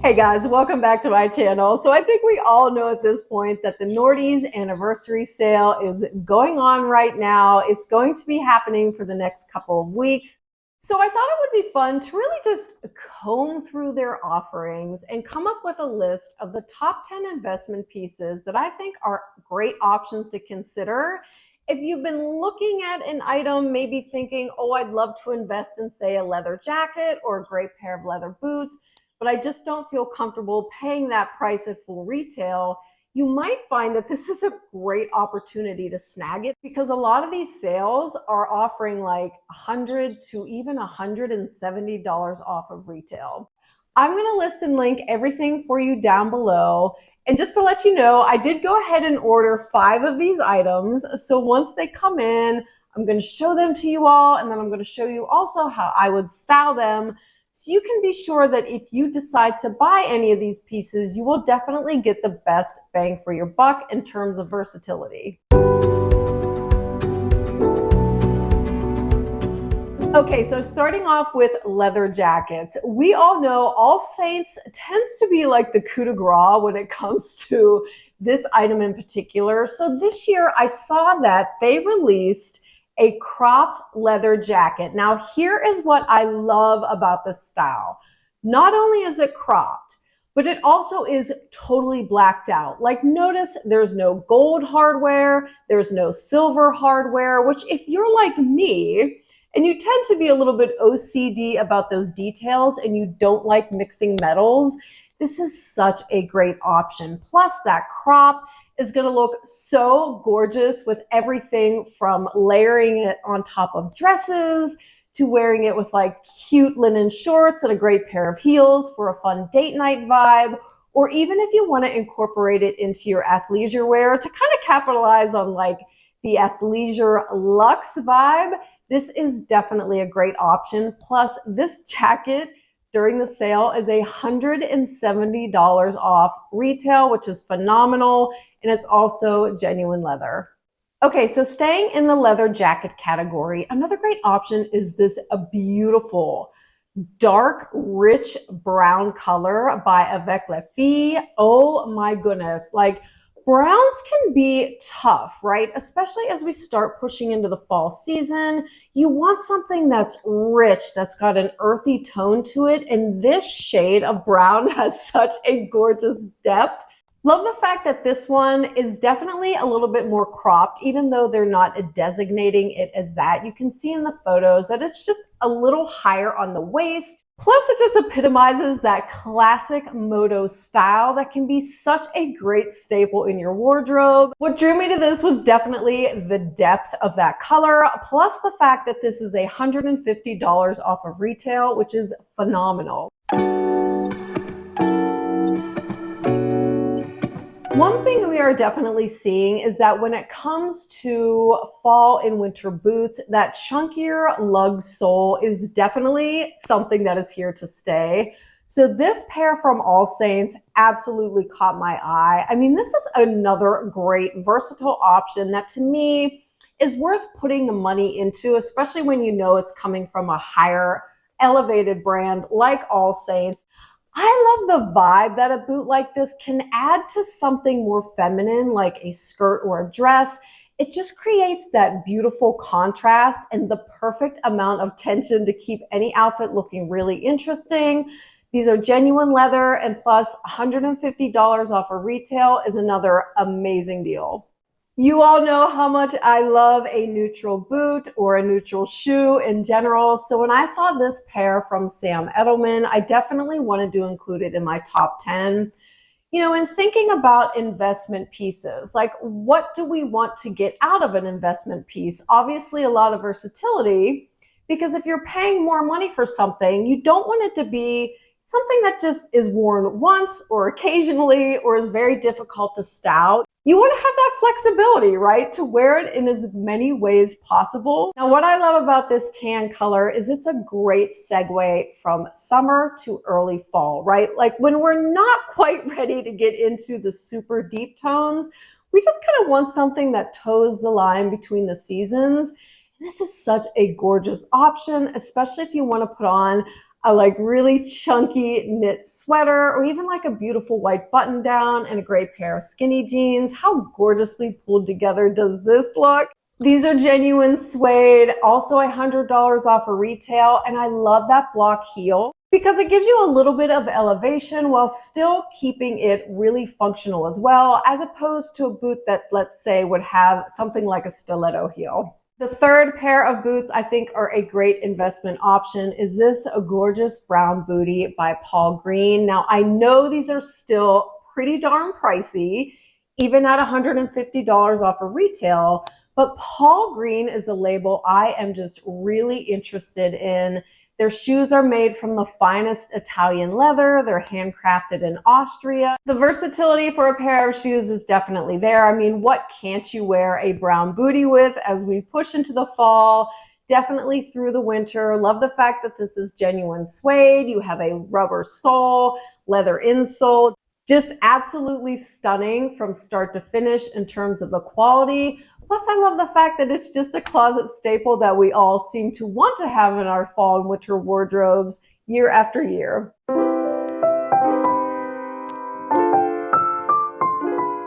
Hey guys, welcome back to my channel. So I think we all know at this point that the Nordstrom Anniversary Sale is going on right now. It's going to be happening for the next couple of weeks. So I thought it would be fun to really just comb through their offerings and come up with a list of the top 10 investment pieces that I think are great options to consider. If you've been looking at an item, maybe thinking, oh, I'd love to invest in, say, a leather jacket or a great pair of leather boots, but I just don't feel comfortable paying that price at full retail, you might find that this is a great opportunity to snag it because a lot of these sales are offering like $100 to even $170 off of retail. I'm going to list and link everything for you down below. And just to let you know, I did go ahead and order 5 of these items. So once they come in, I'm going to show them to you all, and then I'm going to show you also how I would style them. So you can be sure that if you decide to buy any of these pieces, you will definitely get the best bang for your buck in terms of versatility. Okay, so starting off with leather jackets. We all know All Saints tends to be like the coup de grace when it comes to this item in particular. So this year I saw that they released a cropped leather jacket. Now here is what I love about this style. Not only is it cropped, but it also is totally blacked out. Like notice there's no gold hardware, there's no silver hardware, which if you're like me, and you tend to be a little bit OCD about those details and you don't like mixing metals, this is such a great option. Plus that crop is going to look so gorgeous with everything from layering it on top of dresses to wearing it with like cute linen shorts and a great pair of heels for a fun date night vibe, or even if you want to incorporate it into your athleisure wear to kind of capitalize on like the athleisure luxe vibe. This is definitely a great option. Plus this jacket during the sale is $170 off retail, which is phenomenal. And it's also genuine leather. Okay, so staying in the leather jacket category, another great option is this beautiful dark, rich brown color by Avec Les Filles. Oh my goodness. Like browns can be tough, right? Especially as we start pushing into the fall season. You want something that's rich, that's got an earthy tone to it. And this shade of brown has such a gorgeous depth. Love the fact that this one is definitely a little bit more cropped, even though they're not designating it as that. You can see in the photos that it's just a little higher on the waist. Plus, it just epitomizes that classic moto style that can be such a great staple in your wardrobe. What drew me to this was definitely the depth of that color, plus the fact that this is $150 off of retail, which is phenomenal. One thing we are definitely seeing is that when it comes to fall and winter boots, that chunkier lug sole is definitely something that is here to stay. So this pair from All Saints absolutely caught my eye. I mean, this is another great versatile option that to me is worth putting the money into, especially when you know it's coming from a higher elevated brand like All Saints. I love the vibe that a boot like this can add to something more feminine, like a skirt or a dress. It just creates that beautiful contrast and the perfect amount of tension to keep any outfit looking really interesting. These are genuine leather, and plus $150 off of retail is another amazing deal. You all know how much I love a neutral boot or a neutral shoe in general. So when I saw this pair from Sam Edelman, I definitely wanted to include it in my top 10. You know, in thinking about investment pieces, like what do we want to get out of an investment piece? Obviously a lot of versatility, because if you're paying more money for something, you don't want it to be something that just is worn once or occasionally or is very difficult to style. You want to have that flexibility, right? To wear it in as many ways possible. Now, what I love about this tan color is it's a great segue from summer to early fall, right? Like when we're not quite ready to get into the super deep tones, we just kind of want something that toes the line between the seasons. And this is such a gorgeous option, especially if you want to put on a like really chunky knit sweater, or even like a beautiful white button down and a great pair of skinny jeans. How gorgeously pulled together does this look? These are genuine suede, also $100 off of retail, and I love that block heel because it gives you a little bit of elevation while still keeping it really functional as well, as opposed to a boot that, let's say, would have something like a stiletto heel. The third pair of boots I think are a great investment option is this gorgeous brown bootie by Paul Green. Now, I know these are still pretty darn pricey, even at $150 off of retail, but Paul Green is a label I am just really interested in. Their shoes are made from the finest Italian leather. They're handcrafted in Austria. The versatility for a pair of shoes is definitely there. I mean, what can't you wear a brown bootie with as we push into the fall? Definitely through the winter. Love the fact that this is genuine suede. You have a rubber sole, leather insole. Just absolutely stunning from start to finish in terms of the quality. Plus, I love the fact that it's just a closet staple that we all seem to want to have in our fall and winter wardrobes year after year.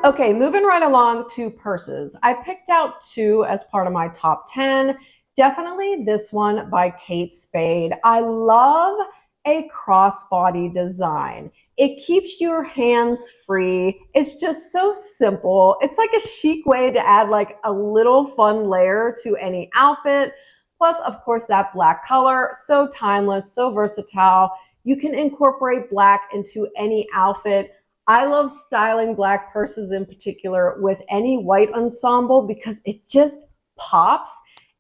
Okay, moving right along to purses. I picked out two as part of my top 10. Definitely this one by Kate Spade. I love a crossbody design. It keeps your hands free. It's just so simple. It's like a chic way to add like a little fun layer to any outfit. Plus, of course, that black color, so timeless, so versatile. You can incorporate black into any outfit. I love styling black purses in particular with any white ensemble because it just pops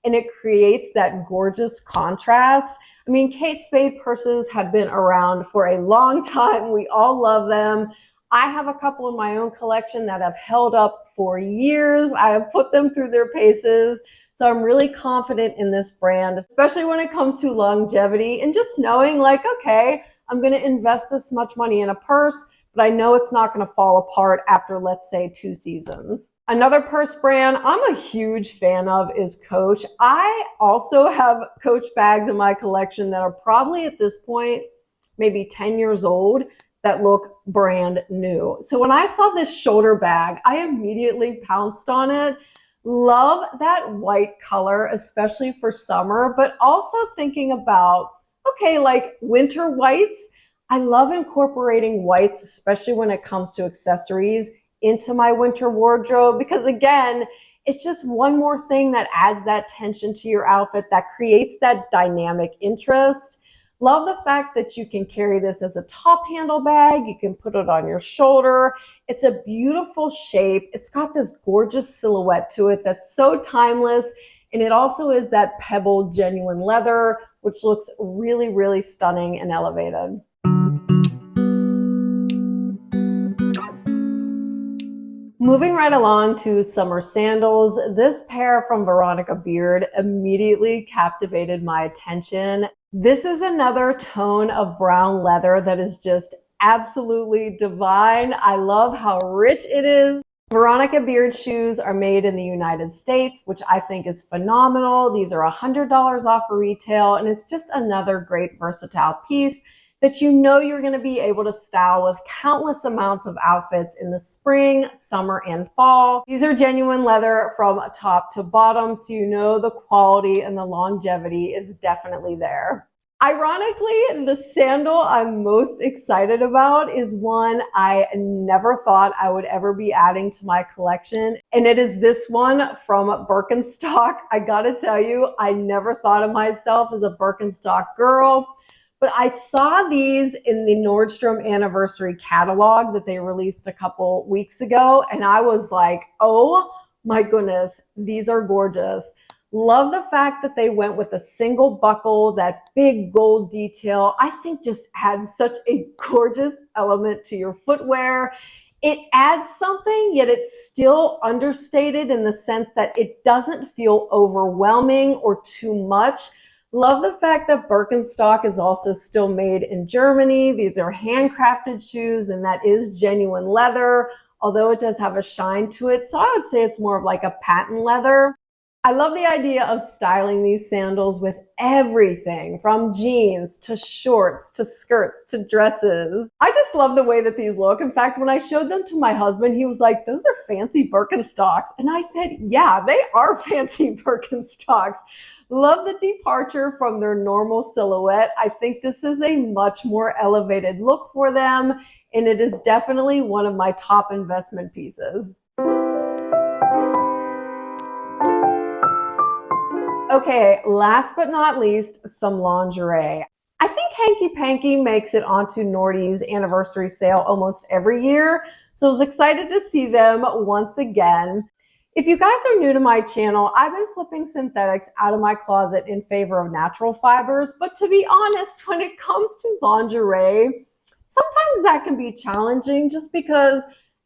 and it creates that gorgeous contrast. I mean, Kate Spade purses have been around for a long time. We all love them. I have a couple in my own collection that have held up for years. I have put them through their paces. So I'm really confident in this brand, especially when it comes to longevity and just knowing like, okay, I'm going to invest this much money in a purse, but I know it's not going to fall apart after, let's say, 2 seasons. Another purse brand I'm a huge fan of is Coach. I also have Coach bags in my collection that are probably at this point, maybe 10 years old, that look brand new. So when I saw this shoulder bag, I immediately pounced on it. Love that white color, especially for summer, but also thinking about, okay, like winter whites. I love incorporating whites, especially when it comes to accessories, into my winter wardrobe because, again, it's just one more thing that adds that tension to your outfit, that creates that dynamic interest. Love the fact that you can carry this as a top handle bag. You can put it on your shoulder. It's a beautiful shape. It's got this gorgeous silhouette to it that's so timeless. And it also is that pebbled genuine leather, which looks really, really stunning and elevated. Moving right along to summer sandals, this pair from Veronica Beard immediately captivated my attention. This is another tone of brown leather that is just absolutely divine. I love how rich it is. Veronica Beard shoes are made in the United States, which I think is phenomenal. These are $100 off of retail, and it's just another great versatile piece that you know you're going to be able to style with countless amounts of outfits in the spring, summer, and fall. These are genuine leather from top to bottom, so you know the quality and the longevity is definitely there. Ironically, the sandal I'm most excited about is one I never thought I would ever be adding to my collection, and it is this one from Birkenstock. I gotta tell you, I never thought of myself as a Birkenstock girl. But I saw these in the Nordstrom Anniversary catalog that they released a couple weeks ago, and I was like, oh my goodness, these are gorgeous. Love the fact that they went with a single buckle, that big gold detail. I think just adds such a gorgeous element to your footwear. It adds something, yet it's still understated in the sense that it doesn't feel overwhelming or too much. Love the fact that Birkenstock is also still made in Germany. These are handcrafted shoes, and that is genuine leather, although it does have a shine to it. So I would say it's more of like a patent leather. I love the idea of styling these sandals with everything from jeans to shorts to skirts to dresses. I just love the way that these look. In fact, when I showed them to my husband, he was like, "Those are fancy Birkenstocks." And I said, "Yeah, they are fancy Birkenstocks." Love the departure from their normal silhouette. I think this is a much more elevated look for them, and it is definitely one of my top investment pieces. Okay, last but not least, some lingerie. I think Hanky Panky makes it onto Nordy's anniversary sale almost every year, so I was excited to see them once again. If you guys are new to my channel, I've been flipping synthetics out of my closet in favor of natural fibers, but to be honest, when it comes to lingerie, sometimes that can be challenging just because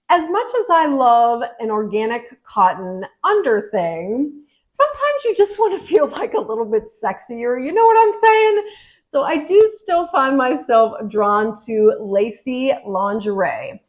as much as I love an organic cotton under thing, sometimes you just want to feel like a little bit sexier. You know what I'm saying? So I do still find myself drawn to lacy lingerie.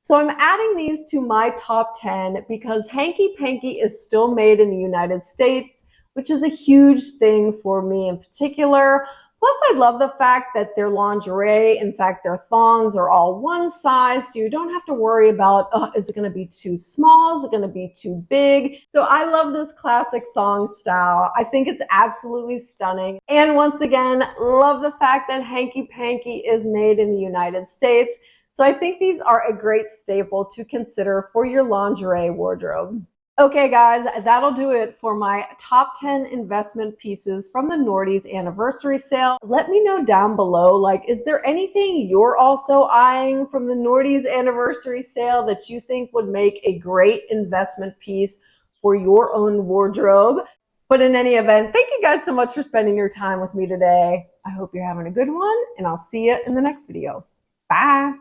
So I'm adding these to my top 10 because Hanky Panky is still made in the United States, which is a huge thing for me in particular. Plus, I love the fact that their lingerie, in fact, their thongs are all one size, so you don't have to worry about, oh, is it going to be too small? Is it going to be too big? So I love this classic thong style. I think it's absolutely stunning. And once again, love the fact that Hanky Panky is made in the United States. So I think these are a great staple to consider for your lingerie wardrobe. Okay, guys, that'll do it for my top 10 investment pieces from the Nordy's anniversary sale. Let me know down below, like, is there anything you're also eyeing from the Nordy's anniversary sale that you think would make a great investment piece for your own wardrobe? But in any event, thank you guys so much for spending your time with me today. I hope you're having a good one, and I'll see you in the next video. Bye.